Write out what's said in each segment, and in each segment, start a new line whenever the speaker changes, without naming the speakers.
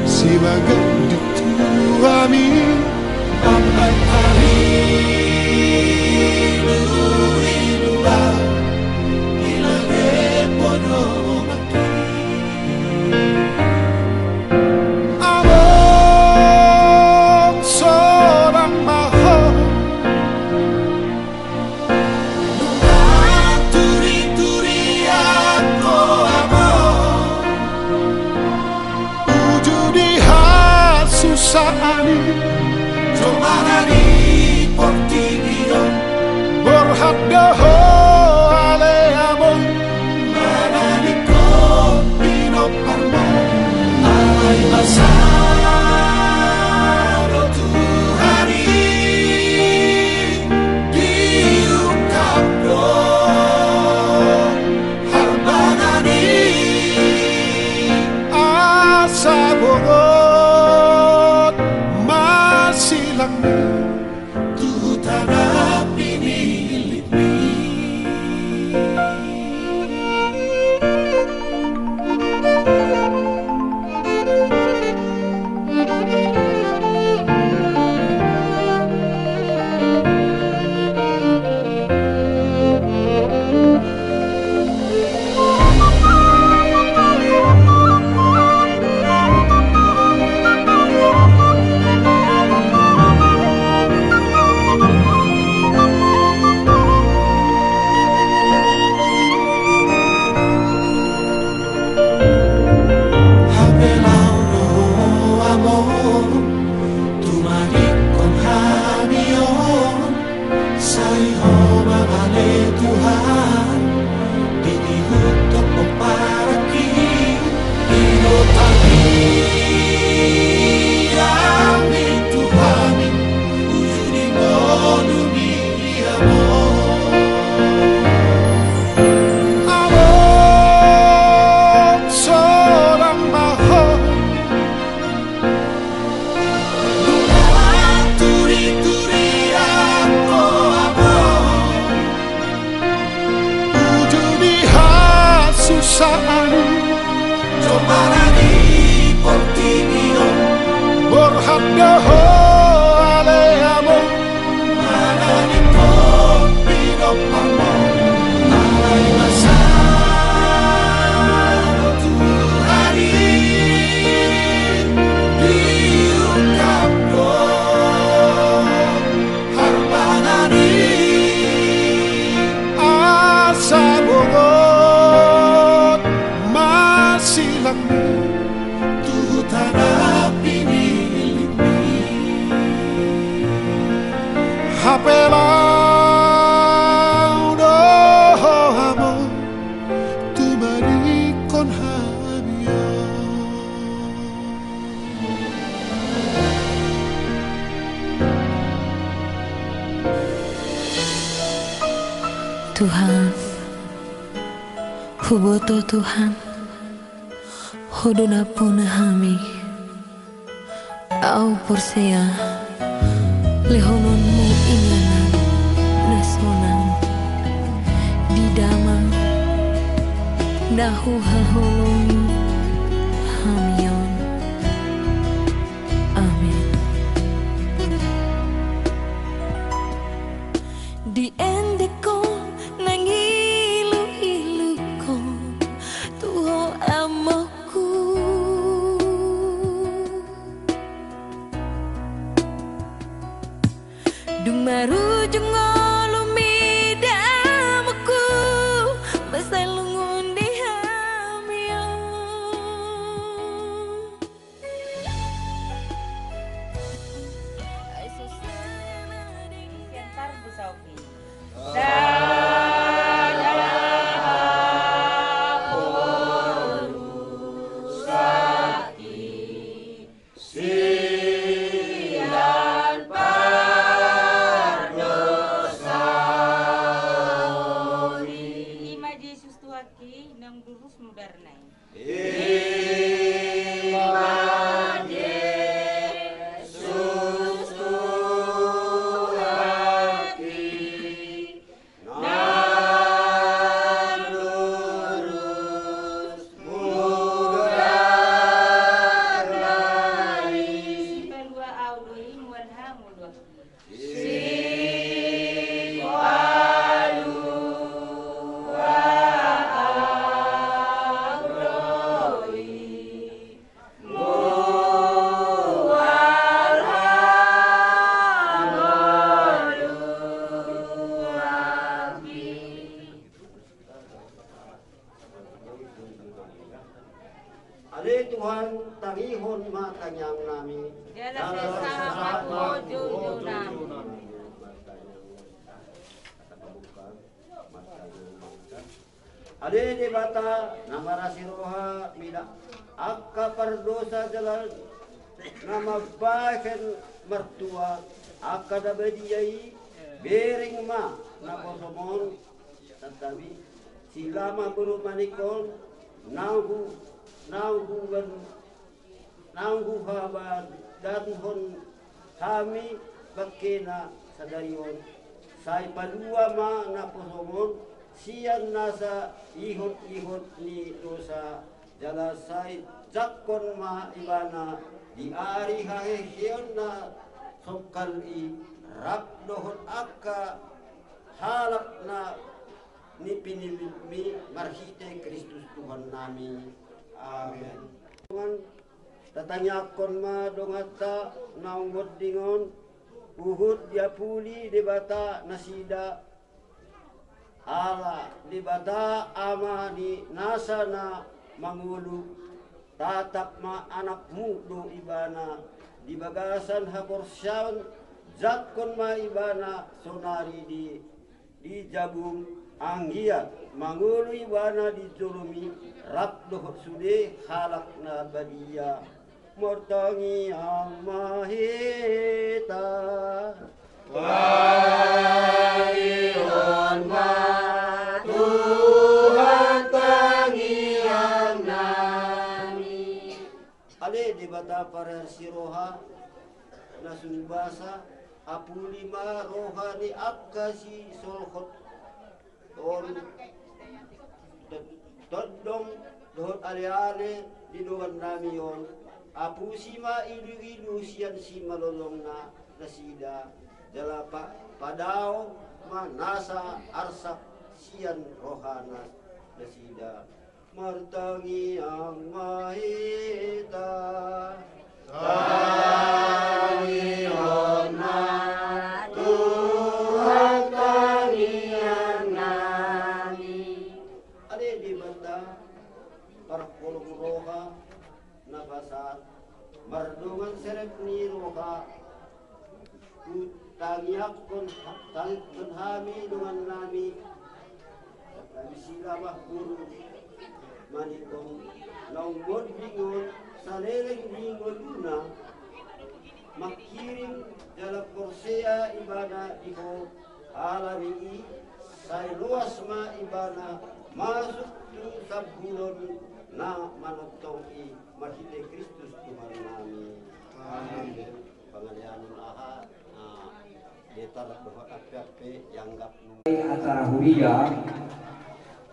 Sibaga di tuami, sampai hari Tuhan, huboto Tuhan, hodona puna hami, au porsea, lehononmu inganan, nasonan, didamang, dahu haholong, hamion, amin. Di endeko nangilu-iluko tuho amaku, dung marujung ngolumi damaku masalungun di hamio.
Sebentar Bu Sofi. Nang durus mudarnai.
Ale Tuhan tangihon matanyang nami
dalam sahabat mojo nami.
Ale debata nama rasiroha bila akka perdosa jalan nama bahen mertua akka dabadiyai bering ma naposomon tetapi silama buru manikon nanggu haba dan hon kami bakena sadarion sai padua ma naposomon sian nasa ihot ni dosa jala sai jakon ma ibana di ari hahehion na sokal i rap dohon akka halap na ni pinilimi marhite Kristus Tuhan nami. Amin. Tuhan tatanyakon ma dongata naungot dingon uhud dia puli debata nasida ala debata ama ni nasana mangulu tatap ma anak mudo ibana di bagasan haporsyawan Zatkon ma ibana sonari di jabung anggiat mangulu ibana di zulumi rabduh sude halakna badia mortangi amahita Wahyon ma Tuhan tangiang nami Ale di bata para siroha nasun basa apulima rohani akasi solhot don todong dohot ale-ale di doan namion apu sima idu-idu sian sima lolongna nasida jalapa padao manasa arsak sian rohana nasida martangi ang mahita tangion na Tuhan tangian nami ade di banda para kolong roha nabasat mardungan serep ni roha tangiak kon hami dengan nami kami sila guru manikong naunggod bingon saleleng bingon luna makirim dalam korsea ibana iho alari say luas ma ibana masuk tu sabulon na manotong i mahite Kristus Tuhan nami amin pengalianun aha detar bahwa api yang gap
acara huria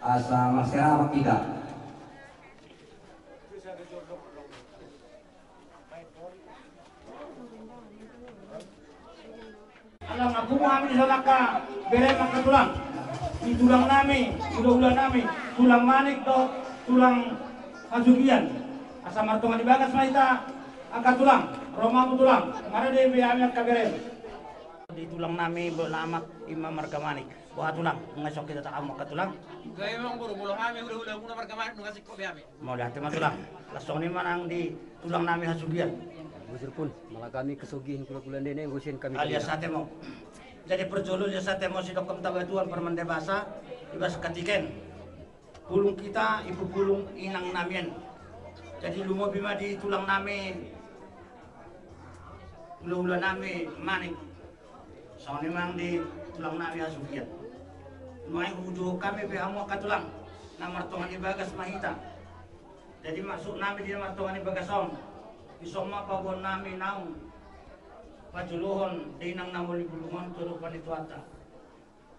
asa masyarakat kita
alang aku kami di salaka bere makatulang di tulang nami ulah nami tulang manik to tulang hasugian asa martongan dibagas maita angkat tulang romamu tulang mara de be ami kabere di tulang nami belamak imam marga manik buat tulang ngasok kita tak amak tulang
gaya memang buru-buru kami udah muna marga manik ngasih kopi kami
mau lihat tema tulang lasong ni manang di tulang nami hasugian
Gusir pun malah kami kesugihin kula-kula dene ngusin kami
alias sate mo jadi perjulul ya sate mo si dokter tabatuan permende basa ibas katiken pulung kita ibu pulung inang namien jadi lumo bima di tulang nami ula nami manik soalnya memang di tulang nami asugian mai hudu kami behamu katulang namar tongan ibagas mahita jadi masuk nami di namar tongan ibagas om isoma pabon nami naung pajuluhon dinang namuli bulungan turu panituata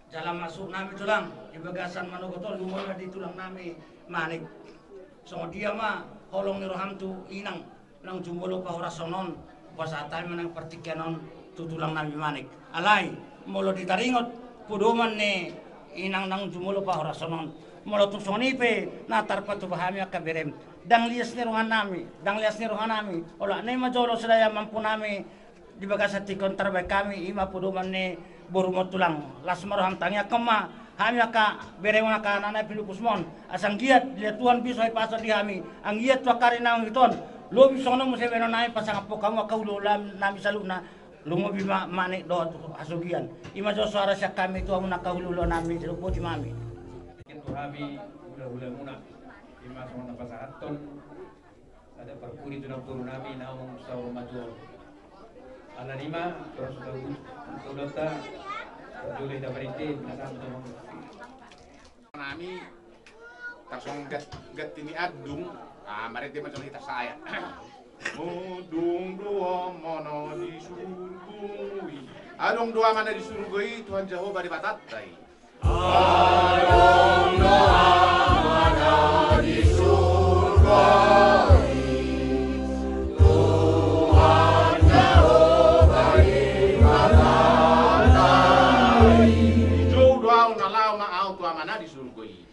jalan masuk nami tulang di bagasan manogoto lumon di tulang nami manik so dia mah holong niroham tu inang nang jumulo pahorasonon pasatay manang partikenon tu tulang nami manik alay molo ditaringot puduman ni inang nang jumulo pahorasonon molo tu sonipe natar patu bahami akaberem dang lias ni rohan nami ola nay majolo sedaya mampu nami di bagasati kontar baik kami ima puduman ni borumot tulang las maroham tangya kema hami aka berewang aka nanay pilukusmon asang giat dia Tuhan bisoy paso di hami ang giat tua karina ngiton lobi sono mo sebeno nay pasang apo kamu kaulolam nami saluna lumo bima manik do asugian ima jo suara syak kami tu amuna kahululo nami lupo di mami
itu kami udah muna ima sama napasahaton ada perpuri tunang turun nami naung saur majul ala lima terus udota juli da berite nasam tu
nami tarsong gat ini adung mari dia macam kita saya mudung dua mana di surgui adung dua mana di surgui Tuhan Jehovah di batatai adung dua mana di surgui Tuhan Jehovah di batatai hijau dua unalau maau tua mana di surgui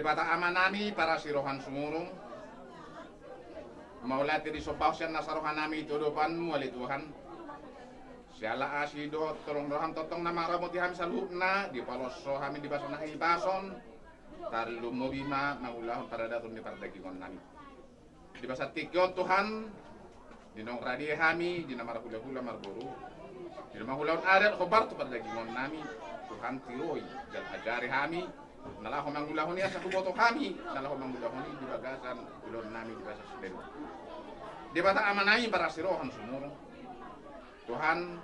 bata ama nami para sirohan sumurung. Maulati di sopausian nasarohan nami itu depanmu wali Tuhan. Siala asido tolong roham totong nama ramoti hami saluhna di paloso hami di basona ibason tarlu mobima mangulahon para datun di pardagingon nami. Di basat tikyon Tuhan di nong radie hami di nama hula-hula marboru. Di nama hulaon adat khobar tu pardagingon nami Tuhan tiroi dan ajari hami nalah mangulahon ya saku boto kami nalah mangulahon di bagasan ulon nami di basat sedero. Di bata amanai para sirohan sumur. Tuhan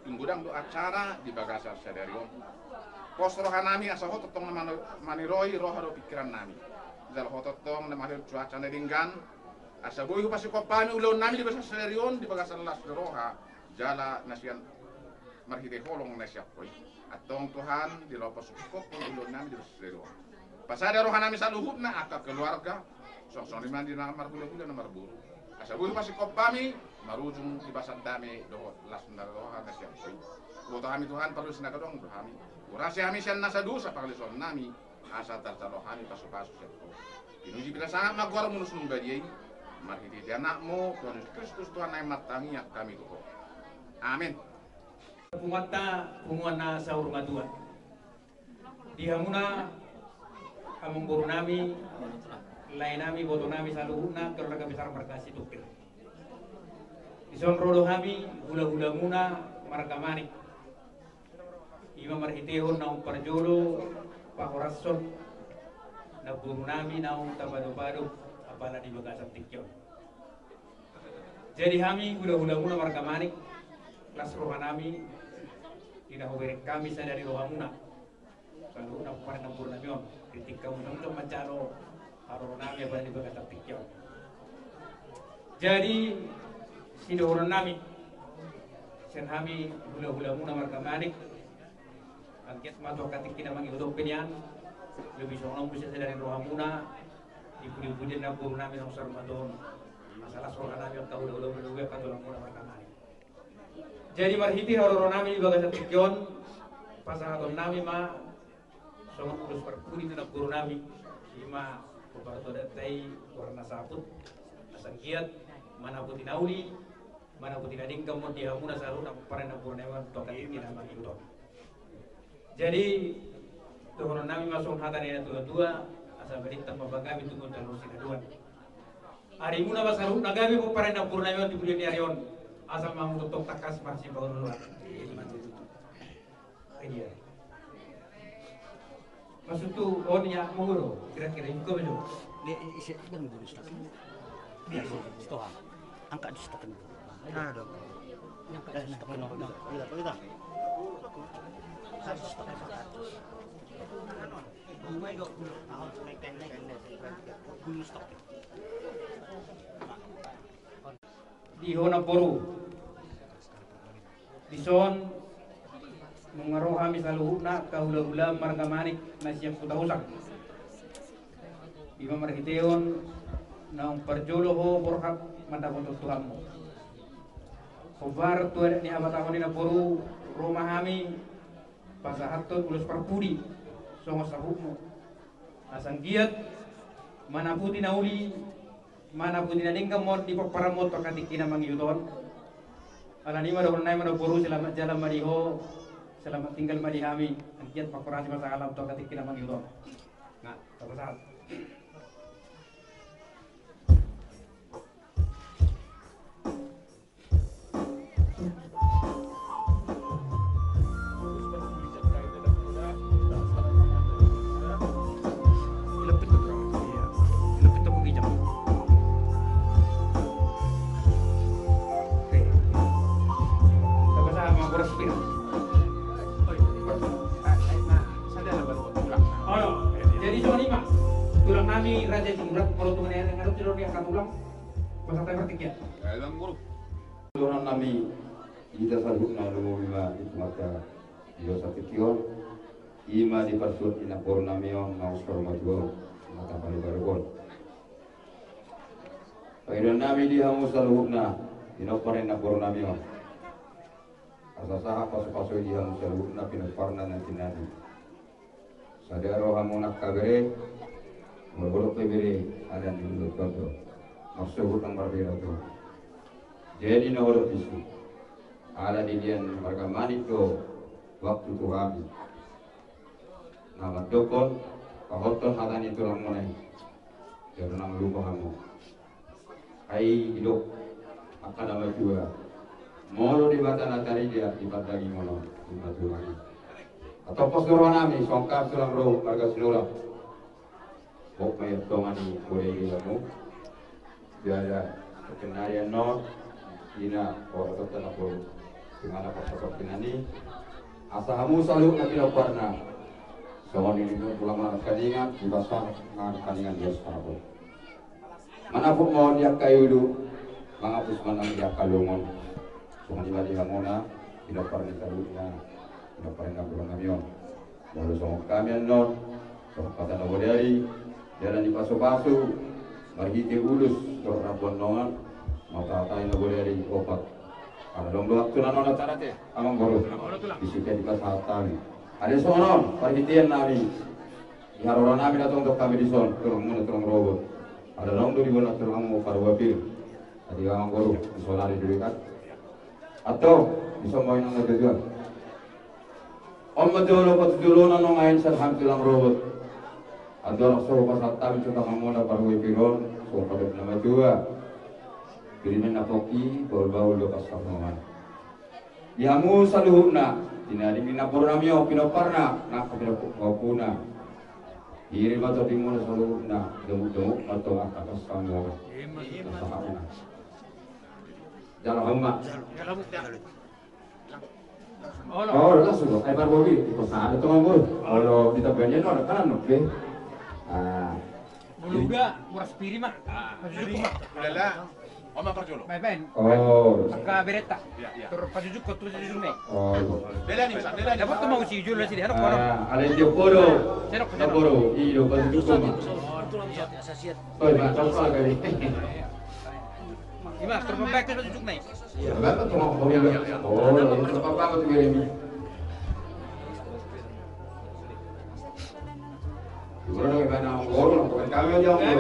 tunggudang do acara di bagasar sadarion. Pos roha nami asa hototong na maniroi roha do pikiran nami. Dal hototong na mahir cuaca na dinggan. Asa boy pasi kopami ulon nami di bagasar sadarion di bagasar las roha jala nasian marhide holong nasiap koi. Atong Tuhan di lopas ukop ulon nami di bagasar sadarion. Pasada roha nami saluhutna aka keluarga. Sok-sok liman di namar hula-hula namar buru. Asa boy pasi kopami marujung di basat dami do las roha na siap koi. Boto kami Tuhan perlu sinakadong do kami. Urasi kami sian nasa dosa paglison nami asa tartalo kami pasu-pasu siap koi. Pinuji bila sangat magwar munus numbadiai. Marhiti di anakmu Tuhan Yesus Kristus Tuhan ay matangi at kami ko. Amin.
Pumata pungwana sa urmatuan. Dihamuna among guru nami lain nami boto nami saluhuna karena kami sarang berkasih tukir. Ison rodo kami hula-hula muna markamani. Ima marhitehon naung parjolo pahorason na guru nami naung tabado-bado apala di bagasan tikyon. Jadi kami hula-hula muna markamani kelas roha nami tidak berek kami sadari roha muna. Kalau nak pada nampur namion ketika untuk mencaro haro nami apala di bagasan tikyon. Jadi sidoron nami sen kami hula-hula muna markamanik angket mato katik kita mangidop penyan lebih sonong bisa dari roha muna dipuji-puji na guru nami nang sarmadon masalah soal nami tahu hula-hula berdua katulang muna markamanik. Jadi marhiti haro nami di bagasan tikyon pasangaton nami ma songon terus perpuni na guru nami ima kuparto datai warna saput asang giat mana putih nauli mana putih nading kamu dia muna saru nak parena purnewan tokat ini nama itu. Jadi Tuhan nami masuk hatan ini tua asal berita pembangkami tunggu terus dua. Hari muna basaru nagabi pun parena purnewan di bulan Arion asal mau tutup takas masih bangun luar. Iya. Maksud tu orangnya menguru kira-kira itu betul.
Dia isi dan guru biasa setelah angkat di setakan ada yang kat di setakan tidak kita harus setakan bunga dok tahun naik gunung stok
di Honaporu di son mengaruh kami saluhuna kahula-hula margamanik na siap putahusak Ima marhiteon nang parjolo ho borhak mandapon Tuhanmu. Kobar tuan ni abatahon ni naporu rumah kami pasahaton ulus parpudi songo sahukmu. Asang giat mana puti nauli mana puti na dingkamon di paparamot katikina mangyudon. Alani madahon nay manaporu selamat jalan mariho selamat tinggal mari kami giat paparasi masa alam to katikina mangyudon. Nah, terusat. Raja Jumrat kalau tuh yang harus tidur di angkat tulang bahasa teh vertik ya.
Dalam guru.
Tuhan nami ida salhuk na lumo bima itu maka yo sakition ima di pasut ina por namion na uskor majuo mata pali bargon. Pairon nami di hamu salhuk na inoparin na por namion. Asasaha pasu-pasu di hamu salhuk na pinoparna na tinani. Sadaro hamu nak kagere Mulu pebere ada di mulut kau maksud utang berbeda tu. Jadi nomor isu ada di dia warga manito waktu tu kami. Nama dokon kahoton hatan itu lang mulai. Jangan nang lupa kamu. Hai hidup akan nama juga. Molo di batana tadi dia di batagi mono di batu lagi. Atau pos dorong kami songkap sulang roh warga seluruh. Bok mayat tongani boleh ilamu. Biada kenarian non ina orang tetap aku dengan apa seperti ini. Asahamu selalu nabi warna. Soal ini pulang mana kaningan di basah mana kaningan dia sekarang. Mana pun mau dia kayu dulu, mengapus mana dia kalungan. Soal ini balik kamona tidak pernah terluka, tidak pernah pulang kamion. Lalu soal kamion non, soal kata nama dari. Jalan di pasu-pasu, bagi ke ulus, orang nongan, mau tahu nak boleh dari opat. Ada dong dua tunan orang cara teh, amang baru. Disikat di pasal tali. Ada sonon, perhatian nabi. Biar orang nabi datang untuk kami di son, turun mana turun robot. Ada dong tu di mana turun mau parwapil. Tadi amang baru di solari dulu kan. Atau bisa main anak tujuan. Om betul lepas dulu nanong ain serham tulang robot. Ada orang suruh pasal tabi contoh kamu nak baru piron, suruh pada nama juga. Kiriman napoki, bau-bau lepas kamu. Yamu saluhna, tinari minapur namio pinoparna, nak pinapuna. Kirim atau dimana saluhna, demuk-demuk atau atas kamu. Sahamna. Jalan hamba. Oh, langsung. Ay barbogi, ikut sana tu ngomong. Kalau kita banyak orang kanan, oke.
Buluga, muras piri mah.
Lala, Oma Parjolo.
Main.
Oh.
Ka bereta.
Iya.
Tur pajujuk ko tujuh nih.
Oh.
Dela nih, Dela.
Dapat tuh mau si Jul sini, ano ko.
Ada dia poro. Na poro, iyo pas itu mah. Oh, Pak, apa kali?
Ima, tur pabek tuh pajujuk nih.
Iya, bapak tuh mau mobil. Oh, itu apa tuh ini? Orang yang mana orang bukan kami aja orang.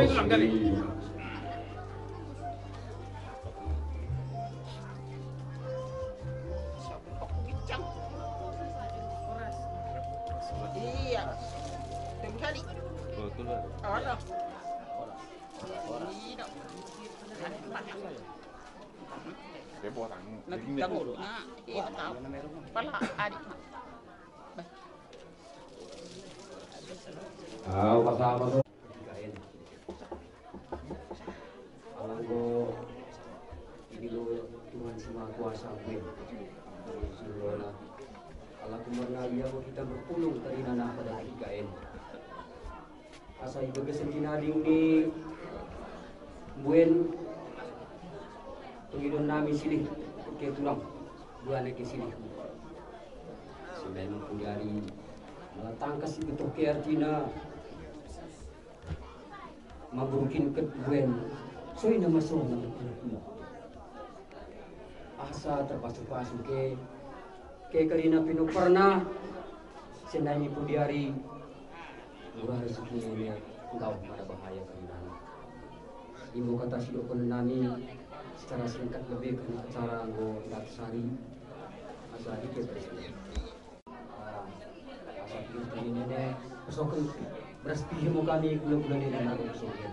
Iya, tim kali.
Betul.
Ada.
Dia buat tang.
Nah, iya tahu. Pala adik.
Pasal apa tuh?
Alanggo ini lo Tuhan Semua Kuasa gue. Seluruhnya. Allah kumarnaya mo kita berpulung tadi nana pada IKN. Asa ibagas kinading ni Buen Panginoon namin sini kaya tulang buwan na sini. Sila yung kunyari mga tangkas ito kaya artina maburukin kat Buen. So ina masong ng asa terpasok-pasok kay karina pinuparna sinani po diari murah rezeki ini engkau pada bahaya karina ibu kata silo ko nami secara singkat lebih karena acara anggo datsari asa itu presiden asa kita ini ne pesokan beras pilih mo kami gula-gula ni dan ako pesokan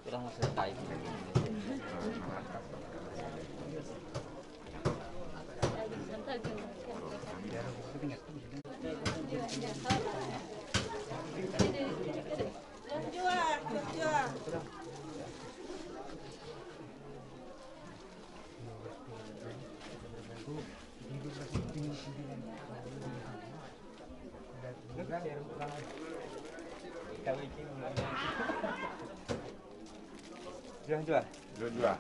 kurang selesai.
Dua.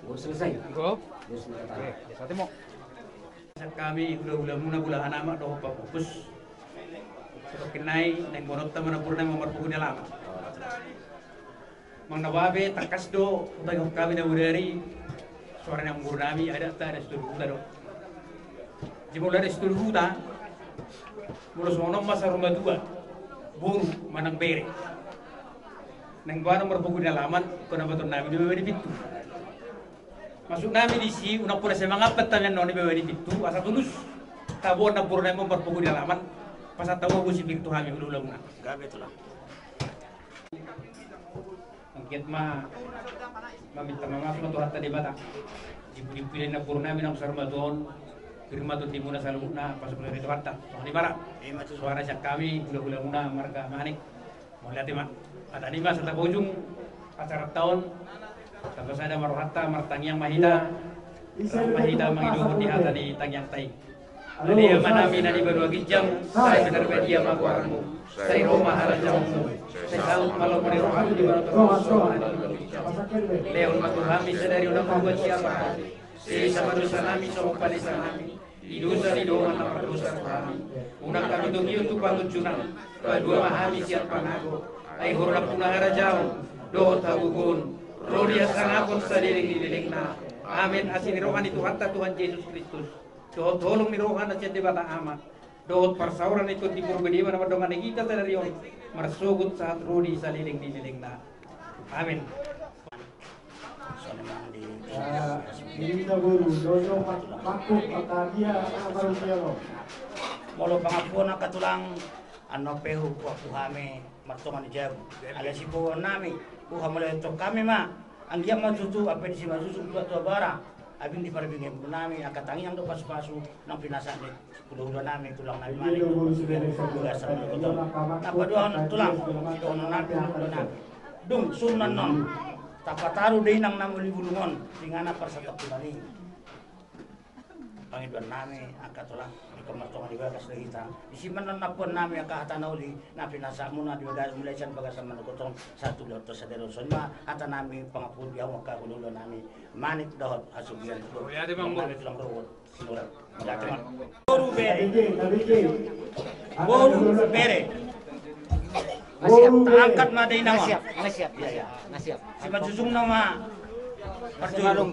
Oh, selesai.
Go. Kami udah muna bulahan amat doh Pak Fokus. Kenai neng bonot teman purna nomor punya lama. Mang nawabe takas do utang kami na udari suara yang murnami ada tak ada setuju do. Jimula ada setuju ta. Mula sono masa rumah dua. Buru manang bere. Neng buah nomor punya laman kena betul nami di pintu. Masuk nami di si una pura semangat pertanyaan noni di pintu asa tulus. Kabur na pura nemo berpuku di halaman. Pas tahu aku si pintu kami udah muna.
Gabe itu lah.
Angkat meminta maaf sama Tuhan tadi bata. Dipilih na pura nami nang sarmadon. Firma tu timuna saluna pas mulai itu bata. Tuhan di bara. Suara siak kami udah muna marga manik. Mau lihat mak. Ada di masa ujung acara tahun. Tapos ada maruhata martangyang mahita. Mahita mangidukot di hata di tangyang tay. Jadi manami na di berwagi jam saya benar dia maguarmu. Saya Roma halajamu. Saya tahu malam dari rohani di mana terus. Leon matuhami sadari ulang membuat siapa. Si sama dosa nami sama palisa nami. Di dosa di doa nama dosa kami. Unang kami tugi untuk bangun junang. Kedua mahami siapa nago. Ay hurap punahara jauh. Do tabugun. Rodia sangapun sadiring na. Amin asin rohani Tuhan Tuhan Yesus Kristus. Dohot tolong ni rohan aja di bata amat. Dohot persauran ikut di purgedi mana madongan kita dari yon. Mersugut saat rodi saliling na. Amin.
Ini guru, dojo makuk dia baru siapa?
Molo pangapuan katulang ano pehu waktu kami martongan jab. Ala si po nami, kuha mulai untuk kami ma. Ang dia matutu apa di sini matutu buat bara. Abing di parabingin po namin, akatangi ang pasu-pasu ng pinasa ni kulo namin, tulang namin mali. Bugasan ng kuto. Napaduhan tulang, doon namin, dung sunan nun. Tapataro din ang namulibulungon, tingana para sa tapulani. Panginoon namin, ang katulang, ikamartongan iwagas na kita. Isiman lang na po namin ang kahatanaw li, na pinasa mo na diwagas mulai siyan bagasang manukotong sa tulot to sa deroson. Hata namin pangapulbi ang magkakululo namin. Manit dahot asubian. Manit lang rawot. Sinulat. Boru bere. Boru bere. Angkat maday nama.
Nasiap.
Si Majusung nama. Perjualong